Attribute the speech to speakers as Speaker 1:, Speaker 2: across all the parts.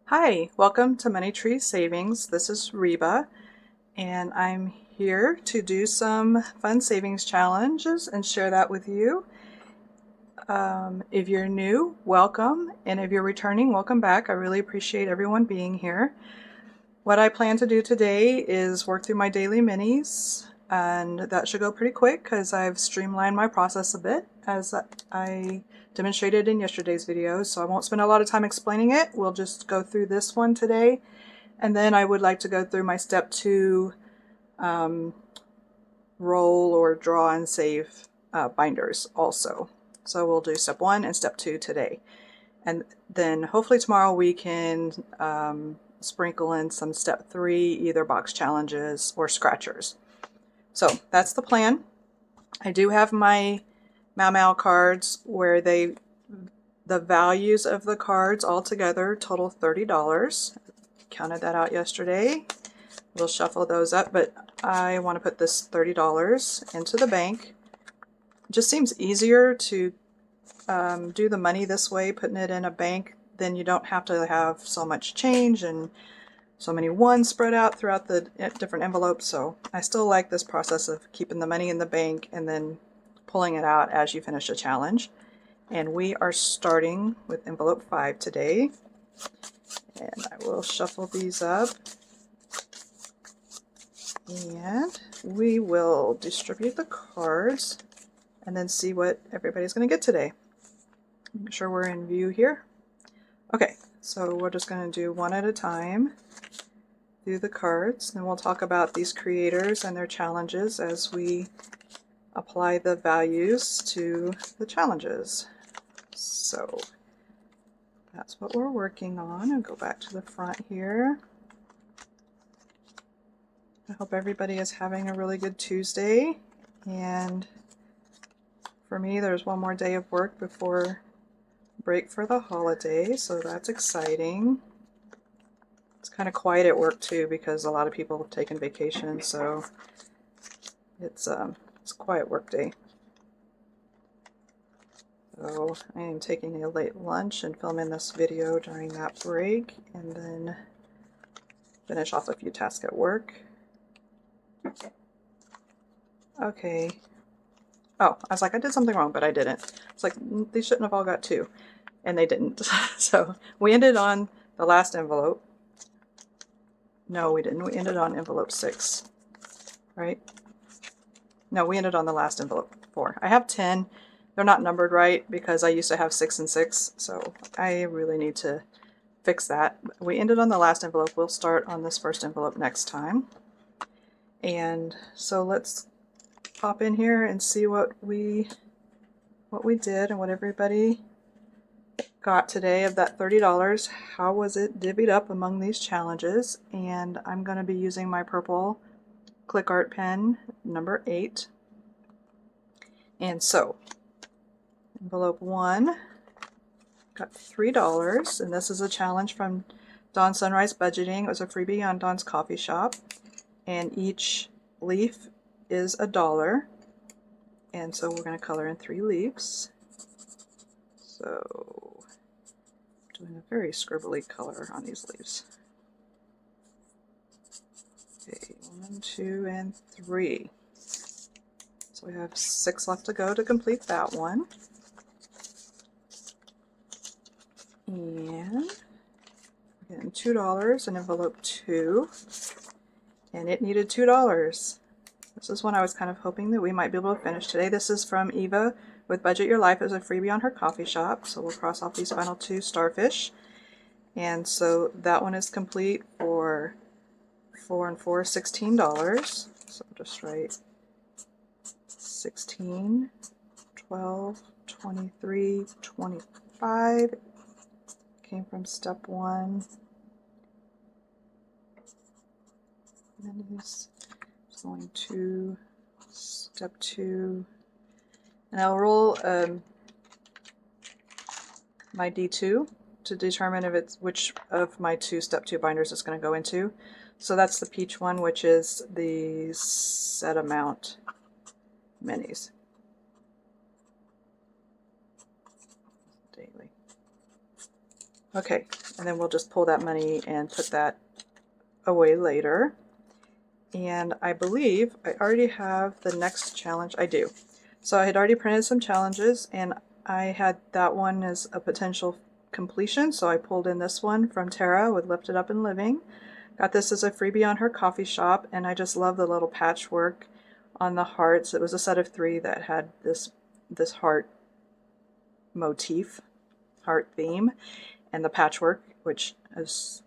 Speaker 1: Hi, welcome to Money Tree Savings. This is Reba, and I'm here to do some fun savings challenges and share that with you. If you're new, welcome, and if you're returning, welcome back. I really appreciate everyone being here. What I plan to do today is work through my daily minis, and that should go pretty quick because I've streamlined my process a bit as I demonstrated in yesterday's video, so I won't spend a lot of time explaining it. We'll just go through this one today, and then I would like to go through my step 2 roll or draw and save binders also. So we'll do step 1 and step 2 today, and then hopefully tomorrow we can sprinkle in some step 3 either box challenges or scratchers. So that's the plan. I do have my Mau cards where the values of the cards all together total $30. Counted that out yesterday. We'll shuffle those up, but I want to put this $30 into the bank. It just seems easier to do the money this way, putting it in a bank. Then you don't have to have so much change and so many ones spread out throughout the different envelopes. So I still like this process of keeping the money in the bank and then pulling it out as you finish a challenge. And we are starting with envelope 5 today. And I will shuffle these up. And we will distribute the cards and then see what everybody's going to get today. Make sure we're in view here. Okay, so we're just going to do one at a time through the cards, and we'll talk about these creators and their challenges as we apply the values to the challenges. So that's what we're working on. I'll go back to the front here. I hope everybody is having a really good Tuesday, and for me there's one more day of work before break for the holiday, so that's exciting. It's kind of quiet at work too because a lot of people have taken vacation, so it's a quiet work day. So I am taking a late lunch and filming this video during that break, and then finish off a few tasks at work. Okay. Oh, I was like, I did something wrong, but I didn't. It's like, they shouldn't have all got 2, and they didn't. So we ended on the last envelope. No, we didn't. We ended on envelope 6, right? No, we ended on the last envelope 4. I have 10. They're not numbered right because I used to have 6 and 6, so I really need to fix that. We ended on the last envelope. We'll start on this first envelope next time. And so let's pop in here and see what we did and what everybody got today of that $30. How was it divvied up among these challenges? And I'm going to be using my purple click art pen number 8. And so envelope 1 got $3, and this is a challenge from Dawn Sunrise Budgeting. It was a freebie on Dawn's Coffee Shop, and each leaf is $1. And so we're going to color in 3 leaves. So doing a very scribbly color on these leaves. Okay, 1, 2, and 3. So we have 6 left to go to complete that one. And we're getting $2 in envelope 2, and it needed $2. This is one I was kind of hoping that we might be able to finish today. This is from Eva with Budget Your Life as a freebie on her coffee shop. So we'll cross off these final 2 starfish. And so that one is complete for 4 and 4, $16. So I'll just write 16, 12, 23, 25. Came from step 1. And then it's going to step 2. And I'll roll my D2 to determine if it's which of my 2 step 2 binders it's going to go into. So that's the peach one, which is the set amount minis. Daily. Okay, and then we'll just pull that money and put that away later. And I believe I already have the next challenge. I do. So I had already printed some challenges, and I had that one as a potential completion, so I pulled in this one from Tara with Lift It Up and Living. Got this as a freebie on her coffee shop, and I just love the little patchwork on the hearts. It was a set of 3 that had this heart motif, heart theme, and the patchwork, which is,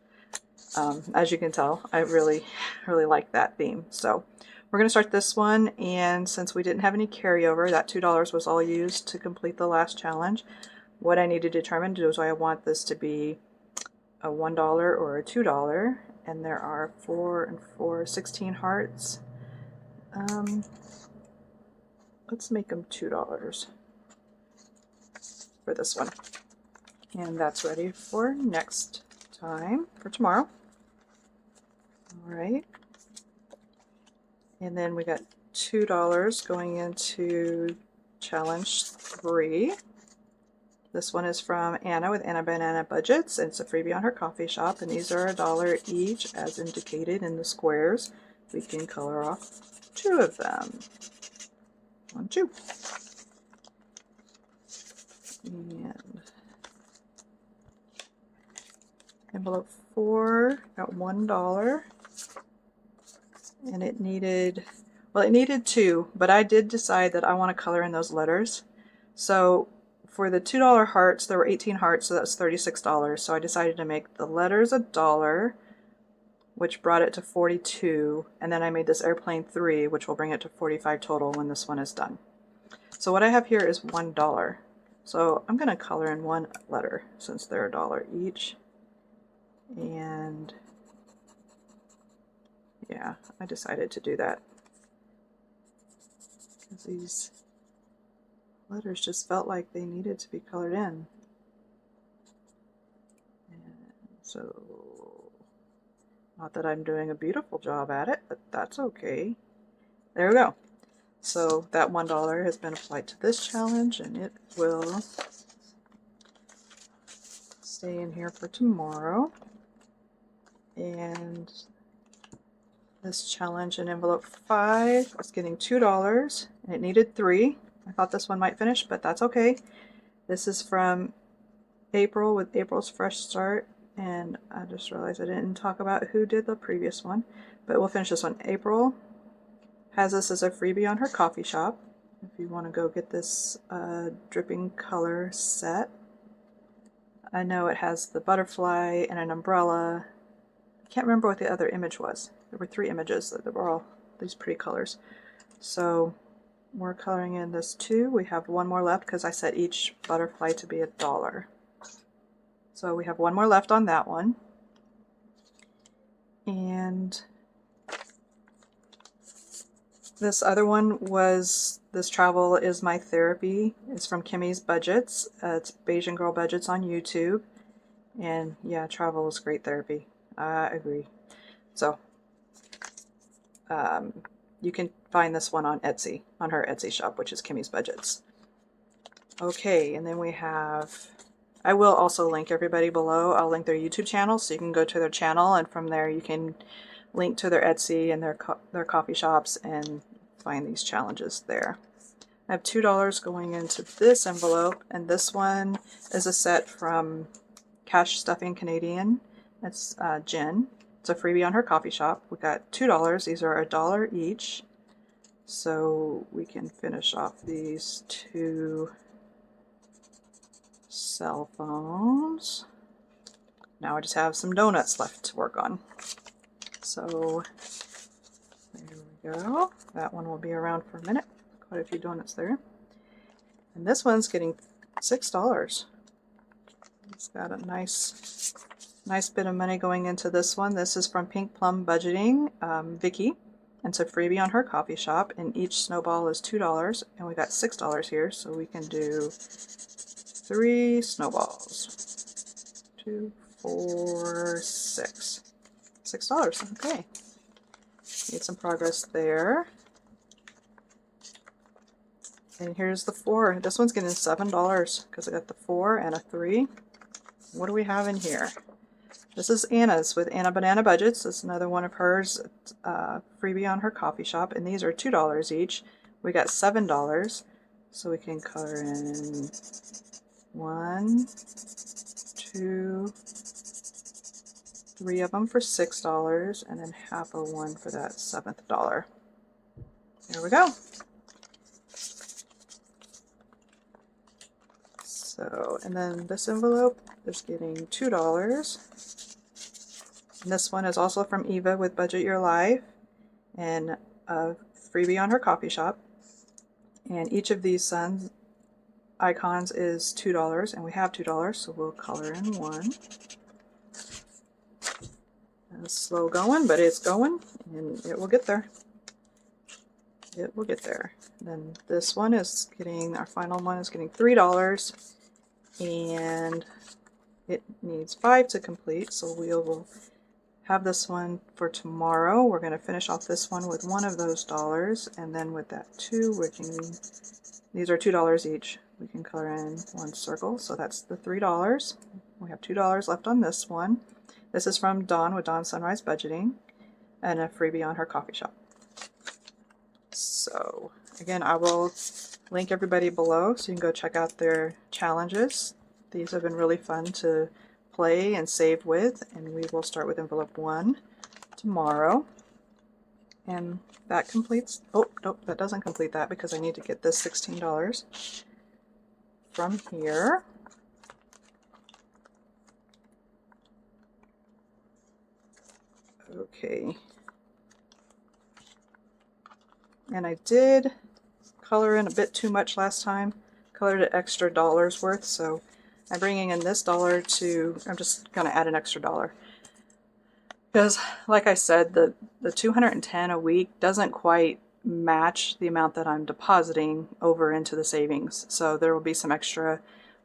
Speaker 1: as you can tell, I really like that theme. So we're going to start this one, and since we didn't have any carryover, that $2 was all used to complete the last challenge. What I need to determine is do I want this to be a $1 or a $2, and there are 4 and 4, 16 hearts. Let's make them $2 for this one. And that's ready for next time, for tomorrow. All right. And then we got $2 going into challenge 3. This one is from Anna with Anna Banana Budgets. It's a freebie on her coffee shop, and these are $1 each as indicated in the squares. We can color off 2 of them. 1, 2. And envelope 4 got $1. And it needed, well, it needed 2, but I did decide that I want to color in those letters. So for the $2 hearts, there were 18 hearts, so that's $36. So I decided to make the letters $1, which brought it to 42, and then I made this airplane 3, which will bring it to 45 total when this one is done. So what I have here is $1. So I'm going to color in 1 letter since they're $1 each. And yeah, I decided to do that because these letters just felt like they needed to be colored in. And so, not that I'm doing a beautiful job at it, but that's okay. There we go. So that $1 has been applied to this challenge, and it will stay in here for tomorrow. And this challenge in envelope 5 was getting $2, and it needed 3. I thought this one might finish, but that's okay. This is from April with April's Fresh Start, and I just realized I didn't talk about who did the previous one, but we'll finish this one. April has this as a freebie on her coffee shop. If you want to go get this dripping color set. I know it has the butterfly and an umbrella. I can't remember what the other image was. There were 3 images that were all these pretty colors. So we're coloring in this too. We have 1 more left because I set each butterfly to be $1. So we have 1 more left on that one. And this other one was This Travel Is My Therapy. It's from Kimmy's Budgets. It's Bayesian Girl Budgets on YouTube. And yeah, travel is great therapy. I agree. So you can find this one on Etsy, on her Etsy shop, which is Kimmy's Budgets. Okay, and then we have, I will also link everybody below. I'll link their YouTube channel, so you can go to their channel, and from there you can link to their Etsy and their coffee shops and find these challenges there. I have $2 going into this envelope, and this one is a set from Cash Stuffing Canadian. It's Jen. It's a freebie on her coffee shop. We got $2. These are $1 each. So we can finish off these 2 cell phones. Now I just have some donuts left to work on. So there we go. That one will be around for a minute. Quite a few donuts there. And this one's getting $6. It's got a nice bit of money going into this one. This is from Pink Plum Budgeting, Vicky. And it's a freebie on her coffee shop, and each snowball is $2, and we got $6 here, so we can do 3 snowballs. 2, 4, 6. $6. Okay. Made some progress there. And here's the 4. This one's getting $7 because I got the 4 and a 3. what do we have in here? This is Anna's with Anna Banana Budgets. This is another one of hers, freebie on her coffee shop, and these are $2 each. We got $7, so we can color in 1, 2, 3 of them for $6, and then half of one for that $7th. There we go. So, and then this envelope is getting $2. And this one is also from Eva with Budget Your Life and a freebie on her coffee shop. And each of these sun icons is $2, and we have $2, so we'll color in one. And it's slow going, but it's going, and it will get there. It will get there. Then this one is getting, our final one is getting $3, and it needs 5 to complete, so we will have this one for tomorrow. We're going to finish off this one with one of those dollars, and then with that 2, we can, these are $2 each. We can color in one circle, so that's the $3. We have $2 left on this one. This is from Dawn with Dawn Sunrise Budgeting, and a freebie on her coffee shop. So again, I will link everybody below so you can go check out their challenges. These have been really fun to play and save with, and we will start with envelope 1 tomorrow. And that completes, oh, nope, that doesn't complete that because I need to get this $16 from here. Okay. And I did color in a bit too much last time, colored an extra $1's worth, so I'm bringing in this $1 to, I'm just going to add an extra $1. Because, like I said, the 210 a week doesn't quite match the amount that I'm depositing over into the savings. So there will be some extra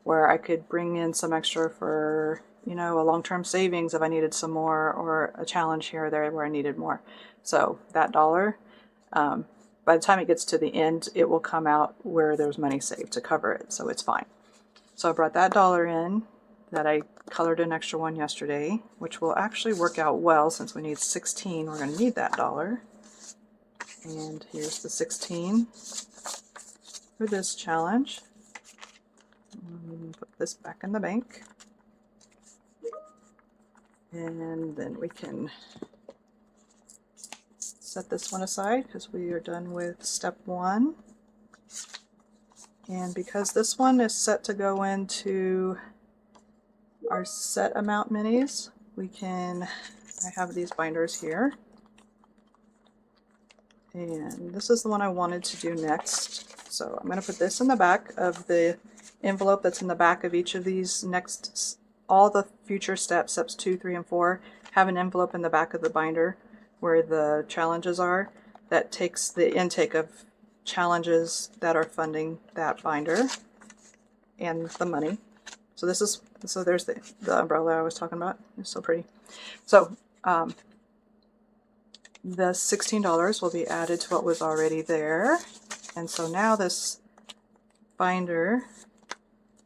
Speaker 1: where I could bring in some extra for, you know, a long-term savings if I needed some more, or a challenge here or there where I needed more. So that $1, by the time it gets to the end, it will come out where there's money saved to cover it, so it's fine. So I brought that $1 in that I colored an extra one yesterday, which will actually work out well since we need 16. We're going to need that $1. And here's the 16 for this challenge. Put this back in the bank. And then we can set this one aside because we are done with step 1. And because this one is set to go into our set amount minis, we can, I have these binders here. And this is the one I wanted to do next. So I'm going to put this in the back of the envelope that's in the back of each of these next, all the future steps, steps 2, 3, and 4, have an envelope in the back of the binder where the challenges are, that takes the intake of challenges that are funding that binder and the money. So this is, so there's the umbrella I was talking about. It's so pretty. So the $16 will be added to what was already there. And so now this binder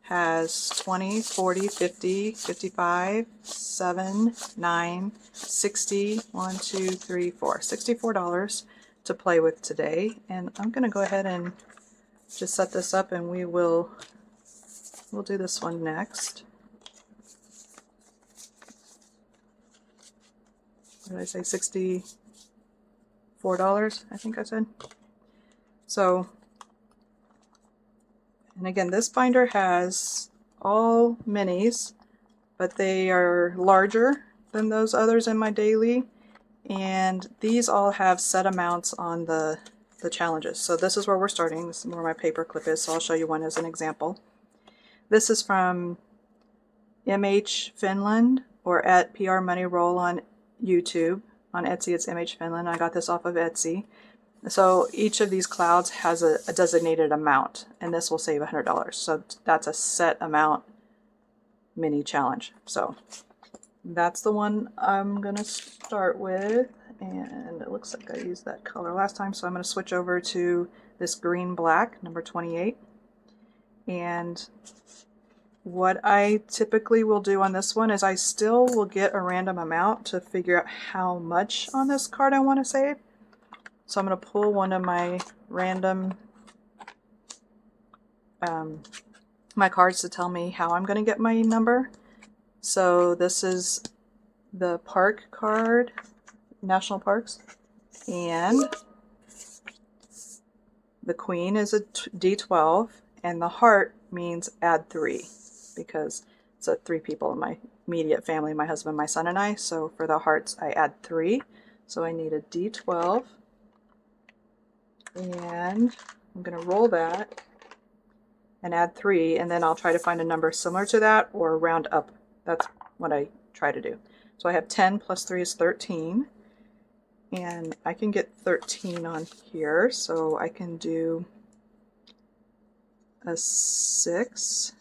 Speaker 1: has 20, 40, 50, 55, 7, 9, 60, 1, 2, 3, 4. $64 to play with today. And I'm going to go ahead and just set this up, and we'll do this one next. What did I say? $64, I think I said. So, and again, this binder has all minis, but they are larger than those others in my daily. And these all have set amounts on the challenges. So this is where we're starting. This is where my paper clip is, so I'll show you one as an example. This is from MH Finland, or at PR Money Roll on YouTube. On Etsy, it's MH Finland. I got this off of Etsy. So each of these clouds has a designated amount, and this will save $100. So that's a set amount mini challenge. So that's the one I'm going to start with, and it looks like I used that color last time, so I'm going to switch over to this green black, number 28. And what I typically will do on this one is I still will get a random amount to figure out how much on this card I want to save. So I'm going to pull one of my random my cards to tell me how I'm going to get my number. So this is the park card, national parks, and the queen is a D12, and the heart means add 3 because it's a 3 people in my immediate family, my husband, my son, and I. So for the hearts I add 3. So I need a D12, and I'm going to roll that and add 3, and then I'll try to find a number similar to that or round up. That's what I try to do. So I have 10 plus 3 is 13, and I can get 13 on here, so I can do a 6,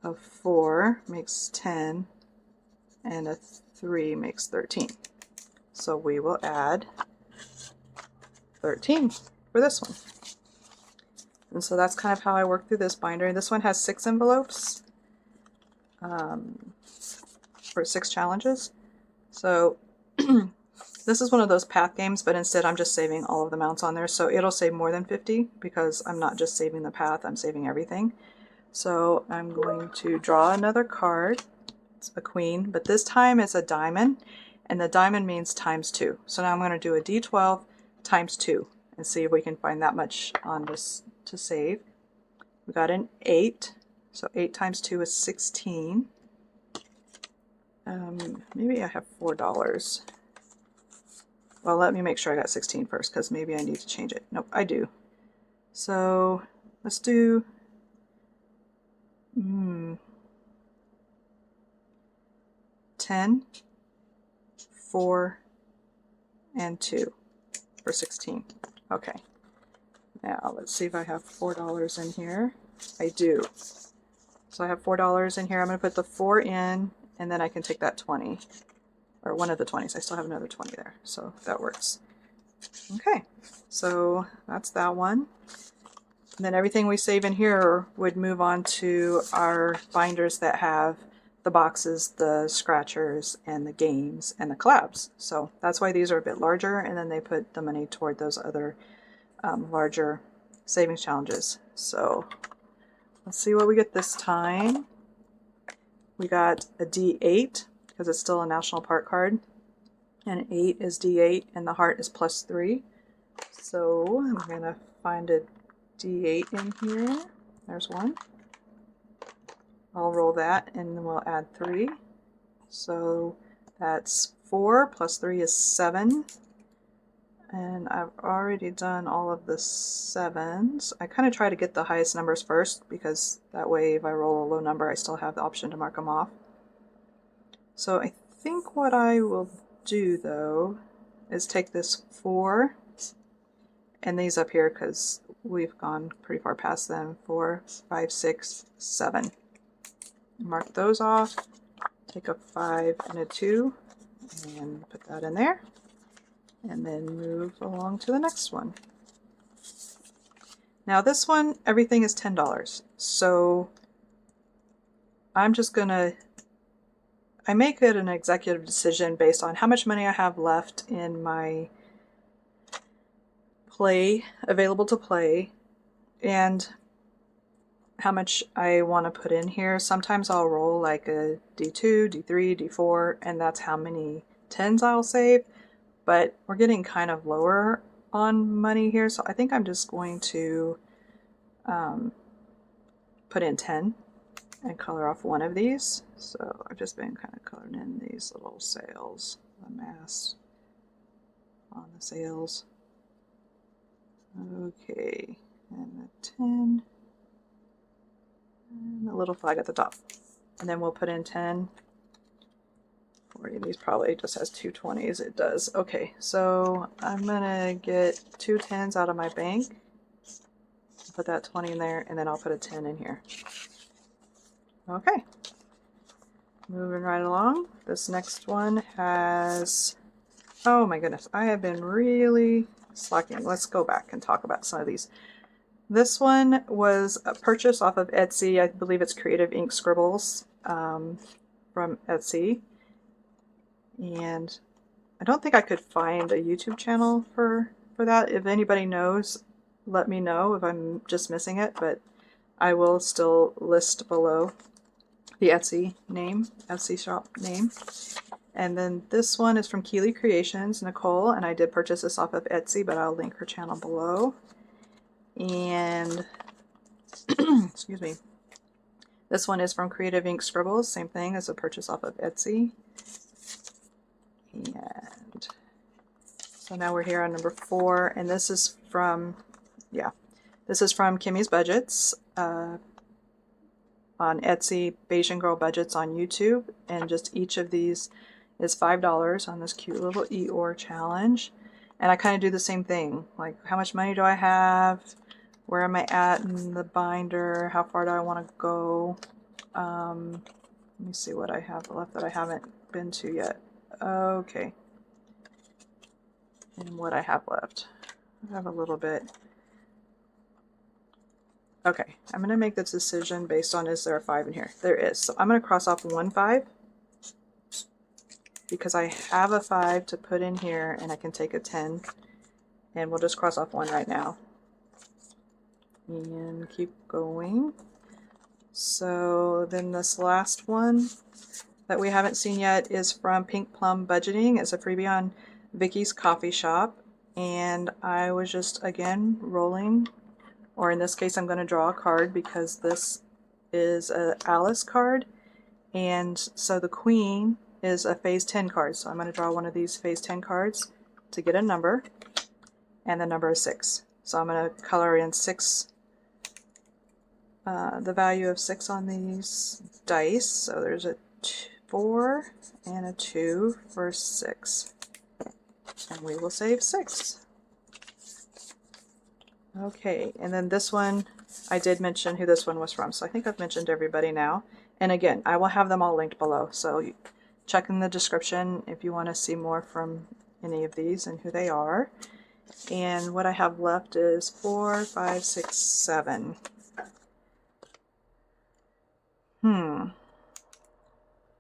Speaker 1: a 4 makes 10, and a 3 makes 13. So we will add 13 for this one. And so that's kind of how I work through this binder. This one has 6 envelopes for 6 challenges. So this is one of those path games, but instead I'm just saving all of the amounts on there. So it'll save more than 50 because I'm not just saving the path, I'm saving everything. So I'm going to draw another card. It's a queen, but this time it's a diamond, and the diamond means times 2. So now I'm going to do a D12 times 2 and see if we can find that much on this to save. We got an 8, so 8 times 2 is 16. Maybe I have $4. Well, let me make sure I got 16 first, because maybe I need to change it. Nope, I do. So let's do 10, 4, and 2 for 16. Okay. Now let's see if I have $4 in here. I do. So I have $4 in here. I'm going to put the 4 in, and then I can take that 20, or one of the 20s. I still have another 20 there, so that works. Okay, so that's that one. And then everything we save in here would move on to our binders that have the boxes, the scratchers, and the games, and the collabs. So that's why these are a bit larger, and then they put the money toward those other larger savings challenges. So let's see what we get this time. We got a D8 because it's still a national park card, and 8 is D8, and the heart is +3. So I'm gonna find a D8 in here. There's one. I'll roll that, and then we'll add 3. So that's 4 plus 3 is 7. And I've already done all of the 7s. I kind of try to get the highest numbers first, because that way if I roll a low number, I still have the option to mark them off. So I think what I will do, though, is take this 4 and these up here, because we've gone pretty far past them. 4, 5, 6, 7. Mark those off. Take a 5 and a 2 and put that in there. And then move along to the next one. Now this one, everything is $10. So I'm just gonna, I make it an executive decision based on how much money I have left in my play, available to play, and how much I want to put in here. Sometimes I'll roll like a D2, D3, D4, and that's how many 10s I'll save. But we're getting kind of lower on money here, so I think I'm just going to put in 10 and color off one of these. So I've just been kind of coloring in these little sails, the mass on the sails. Okay, and the 10, and a little flag at the top. And then we'll put in 10. 40, these probably just has 2 20s. It does. Okay, so I'm gonna get 2 10s out of my bank, put that 20 in there, and then I'll put a 10 in here. Okay, moving right along. This next one has, oh my goodness, I have been really slacking. Let's go back and talk about some of these. This one was a purchase off of Etsy. I believe it's Creative Ink Scribbles from Etsy. And I don't think I could find a YouTube channel for that. If anybody knows, let me know if I'm just missing it, but I will still list below the Etsy name, Etsy shop name. And then this one is from Keely Creations, Nicole, and I did purchase this off of Etsy, but I'll link her channel below. And excuse me, this one is from Creative Ink Scribbles, same thing as a purchase off of Etsy. And so now we're here on number 4, and this is from, yeah, this is from Kimmy's Budgets on Etsy, Bayesian Girl Budgets on YouTube, and just each of these is $5 on this cute little Eeyore challenge. And I kind of do the same thing, like how much money do I have, where am I at in the binder, how far do I want to go. Let me see what I have left that I haven't been to yet. Okay, and what I have left, I have a little bit. Okay, I'm going to make this decision based on, is there a 5 in here? There is. So I'm going to cross off 1 5 because I have a 5 to put in here, and I can take a 10, and we'll just cross off 1 right now and keep going. So then this last one that we haven't seen yet is from Pink Plum Budgeting. It's a freebie on Vicky's Coffee Shop, and I was just again rolling, or in this case I'm going to draw a card because this is a Alice card, and so the Queen is a phase 10 card, so I'm going to draw one of these phase 10 cards to get a number, and the number is 6. So I'm going to color in 6, the value of 6 on these dice. So there's a 4 and a 2 for 6, and we will save 6. Okay, and then this one, I did mention who this one was from, so I think I've mentioned everybody now. And again, I will have them all linked below, so check in the description if you want to see more from any of these and who they are. And what I have left is 4, 5, 6, 7.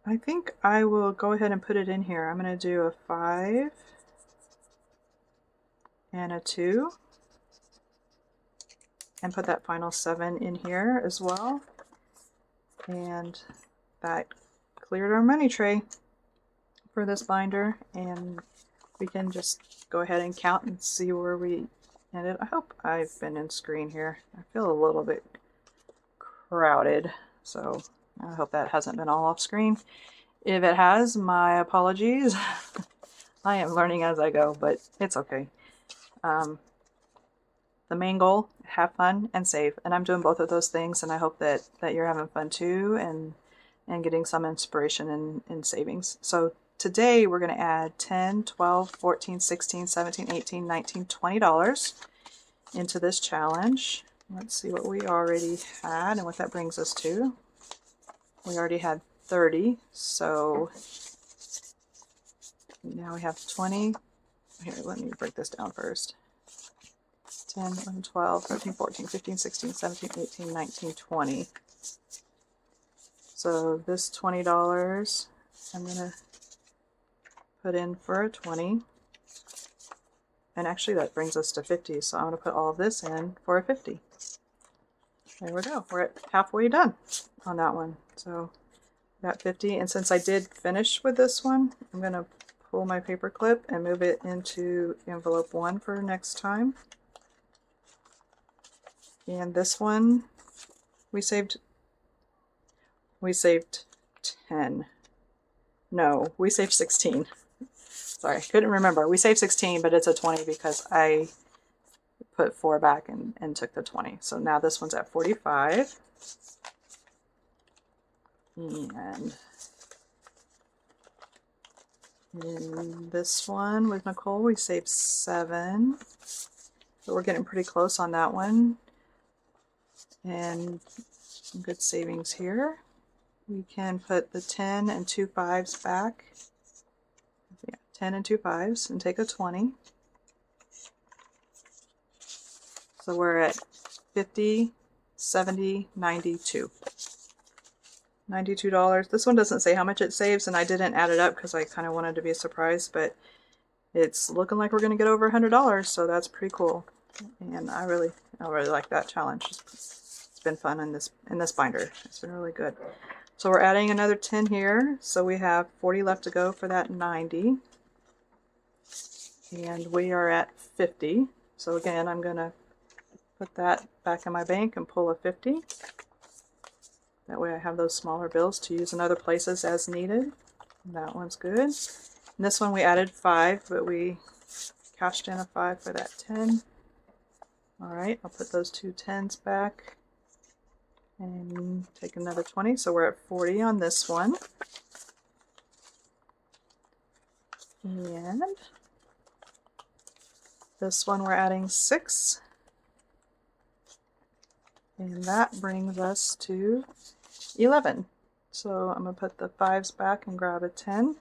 Speaker 1: I think I will go ahead and put it in here. I'm going to do a 5 and a 2 and put that final 7 in here as well. And that cleared our money tray for this binder, and we can just go ahead and count and see where we ended. I hope I've been in screen here. I feel a little bit crowded, so I hope that hasn't been all off screen. If it has, my apologies. I am learning as I go, but it's okay. The main goal, have fun and save, and I'm doing both of those things, and I hope that you're having fun too, and getting some inspiration in savings. So today we're going to add $10, $12, $14, $16, $17, $18, $19, $20 into this challenge. Let's see what we already had and what that brings us to. We already had 30, so now we have 20. Here, let me break this down first. 10, 11, 12, 13, 14, 15, 16, 17, 18, 19, 20. So this $20, I'm going to put in for a 20. And actually that brings us to 50, so I'm going to put all of this in for a 50. There we go. We're at halfway done on that one. So got 50, and since I did finish with this one, I'm going to pull my paper clip and move it into envelope 1 for next time. And this one, we saved 10. No, we saved 16. Sorry, couldn't remember. We saved 16, but it's a 20 because I put 4 back and took the 20. So now this one's at 45. And in this one with Nicole, we saved 7. So we're getting pretty close on that one. And some good savings here. We can put the 10 and 2 5s back. Yeah, 10 and 2 5s and take a 20. So we're at 50, 70, 92. $92. This one doesn't say how much it saves, and I didn't add it up because I kind of wanted to be a surprise, but it's looking like we're going to get over $100, so that's pretty cool. And I really like that challenge. It's been fun in this binder. It's been really good. So we're adding another 10 here, so we have 40 left to go for that 90. And we are at 50. So again, I'm going to put that back in my bank and pull a 50. That way I have those smaller bills to use in other places as needed. That one's good. And this one we added 5, but we cashed in a 5 for that 10. Alright, I'll put those two 10s back and take another 20. So we're at 40 on this one. And this one we're adding 6. And that brings us to 11. So I'm going to put the 5s back and grab a 10.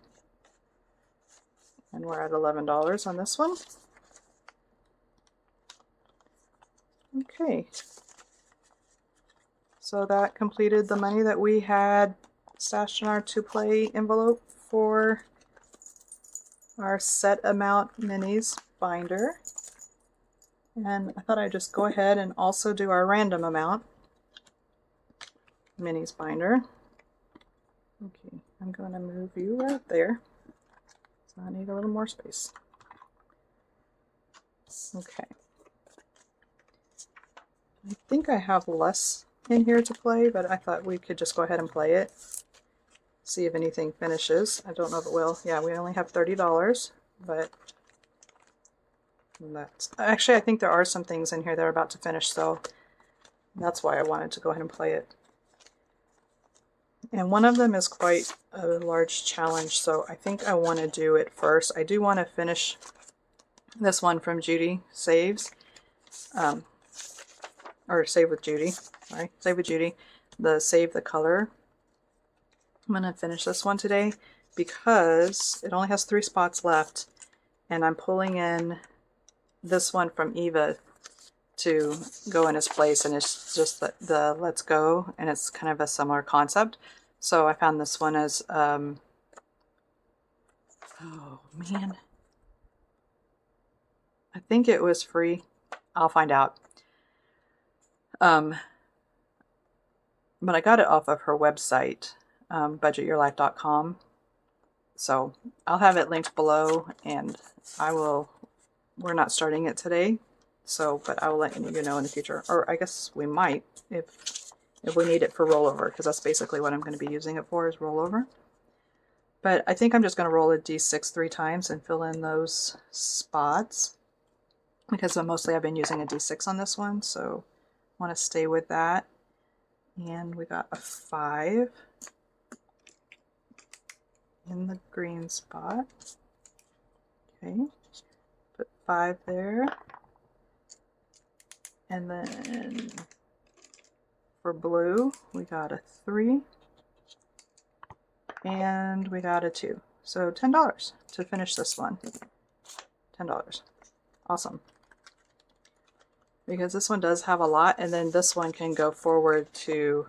Speaker 1: And we're at $11 on this one. Okay. So that completed the money that we had stashed in our to-play envelope for our set amount minis binder. And I thought I'd just go ahead and also do our random amount minis binder. Okay, I'm going to move you right there. So I need a little more space. Okay. I think I have less in here to play, but I thought we could just go ahead and play it. See if anything finishes. I don't know if it will. Yeah, we only have $30, but that's actually, I think there are some things in here that are about to finish, so that's why I wanted to go ahead and play it. And one of them is quite a large challenge, so I think I want to do it first. I do want to finish this one from Judy Saves, or Save with Judy. Sorry, Save with Judy. The Save the Color. I'm going to finish this one today because it only has 3 spots left, and I'm pulling in this one from Eva to go in its place, and it's just the Let's Go, and it's kind of a similar concept. So I found this one as oh man, I think it was free. I'll find out. But I got it off of her website, budgetyourlife.com. So I'll have it linked below, and we're not starting it today, but I will let you know in the future. Or I guess we might if we need it for rollover, because that's basically what I'm going to be using it for, is rollover. But I think I'm just going to roll a D6 3 times and fill in those spots, because mostly I've been using a D6 on this one, so I want to stay with that. And we got a 5 in the green spot. Okay, put 5 there. And then for blue, we got a 3. And we got a 2. So $10 to finish this one. $10. Awesome. Because this one does have a lot, and then this one can go forward to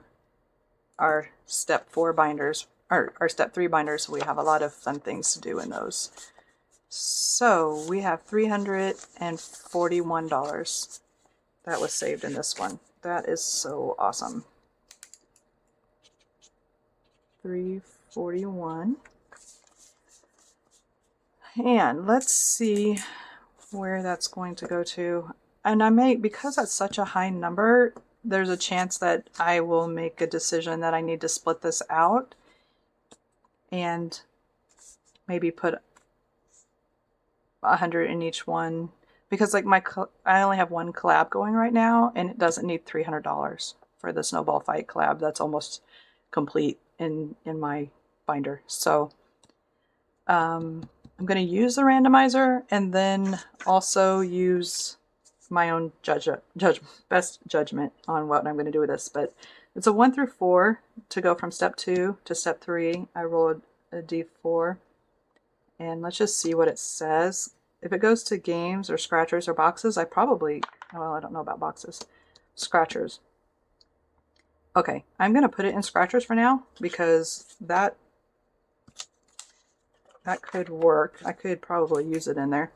Speaker 1: our step 4 binders, or our step 3 binders. We have a lot of fun things to do in those. So we have $341 that was saved in this one. That is so awesome. 341. And let's see where that's going to go to. And I may, because that's such a high number, there's a chance that I will make a decision that I need to split this out and maybe put 100 in each one, because like I only have one collab going right now, and it doesn't need $300 for the snowball fight collab. That's almost complete in my binder. So I'm going to use the randomizer and then also use my own best judgment on what I'm going to do with this. But it's a 1 through 4 to go from step 2 to step 3. I rolled a D4, and let's just see what it says. If it goes to games or scratchers or boxes, I don't know about boxes. scratchers. Okay, I'm going to put it in scratchers for now because that could work. I could probably use it in there.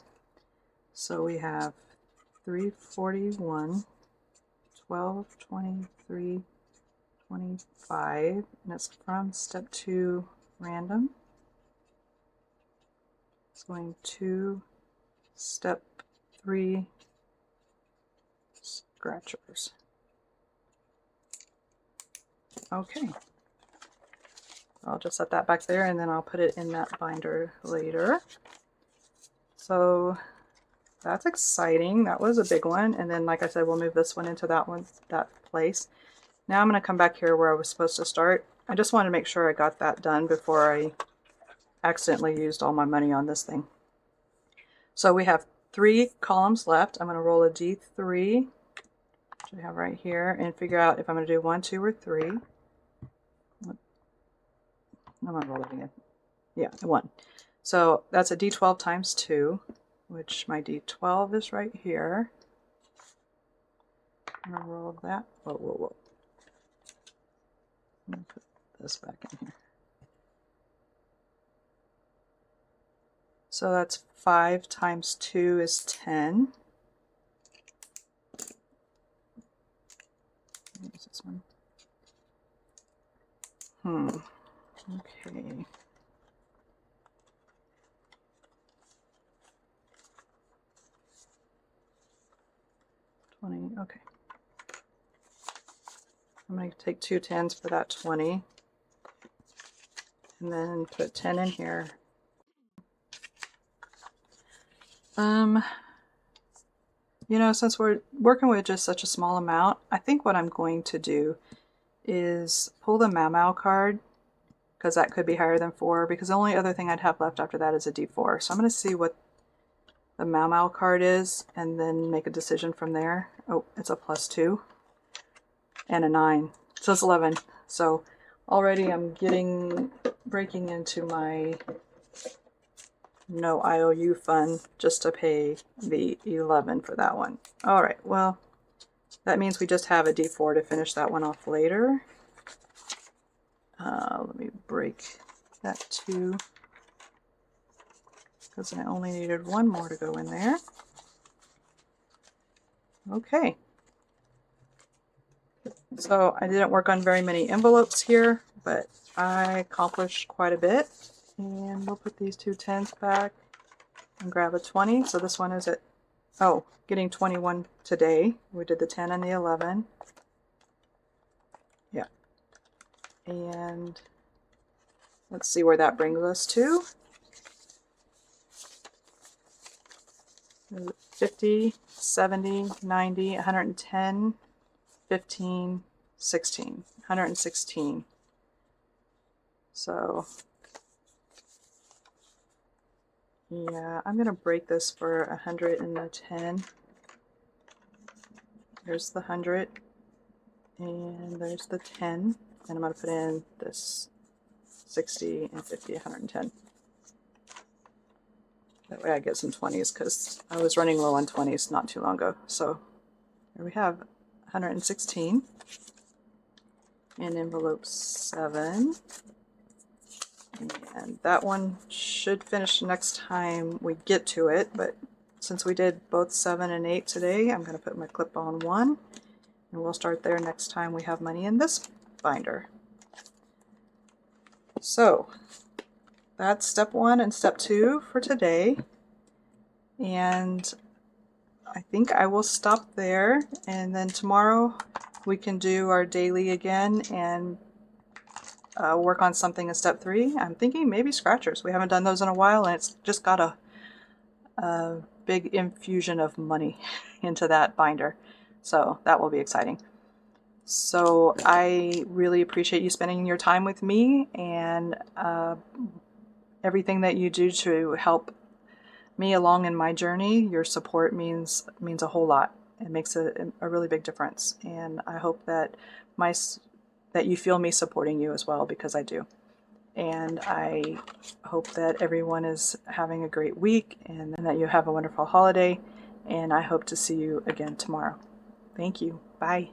Speaker 1: So we have 341, 12, 23, 25, and it's from step 2 random. It's going to step 3 scratchers. Okay. I'll just set that back there and then I'll put it in that binder later. So that's exciting. That was a big one. And then, like I said, we'll move this one into that place. Now I'm going to come back here where I was supposed to start. I just want to make sure I got that done before I accidentally used all my money on this thing. So we have 3 columns left. I'm going to roll a D3, which I have right here, and figure out if I'm going to do 1, 2, or 3. I'm going to roll it again. Yeah, 1. So that's a D12 times 2, which my D12 is right here. I'm going to roll that. Whoa, whoa, whoa. I'm going to put this back in here. So that's 5 times 2 is 10. Use this one. Okay. Okay. I'm going to take 2 10s for that 20 and then put 10 in here. You know, since we're working with just such a small amount, I think what I'm going to do is pull the Mau card, because that could be higher than 4, because the only other thing I'd have left after that is a D4. So I'm going to see what the Mau card is and then make a decision from there. Oh, it's a +2 and a 9. So it's 11. So already I'm breaking into my no IOU fund just to pay the 11 for that one. All right, well, that means we just have a D4 to finish that one off later. Let me break that 2 because I only needed 1 more to go in there. Okay. So I didn't work on very many envelopes here, but I accomplished quite a bit. And we'll put these 2 10s back and grab a 20. So this one is at, oh, getting 21 today. We did the 10 and the 11. Yeah. And let's see where that brings us to. 50, 70, 90, 110, 15, 16, 116. So yeah, I'm going to break this for 110. There's the 100, and there's the 10, and I'm going to put in this 60 and 50, 110. That way I get some 20s, because I was running low on 20s not too long ago. So here we have 116 in envelope 7. And that one should finish next time we get to it, but since we did both 7 and 8 today, I'm going to put my clip on 1, and we'll start there next time we have money in this binder. So that's step 1 and step 2 for today, and I think I will stop there, and then tomorrow we can do our daily again and work on something in step 3. I'm thinking maybe scratchers. We haven't done those in a while, and it's just got a big infusion of money into that binder. So that will be exciting. So I really appreciate you spending your time with me, and everything that you do to help me along in my journey. Your support means a whole lot. It makes a really big difference, and I hope that that you feel me supporting you as well, because I do. And I hope that everyone is having a great week and that you have a wonderful holiday, and I hope to see you again tomorrow. Thank you. Bye.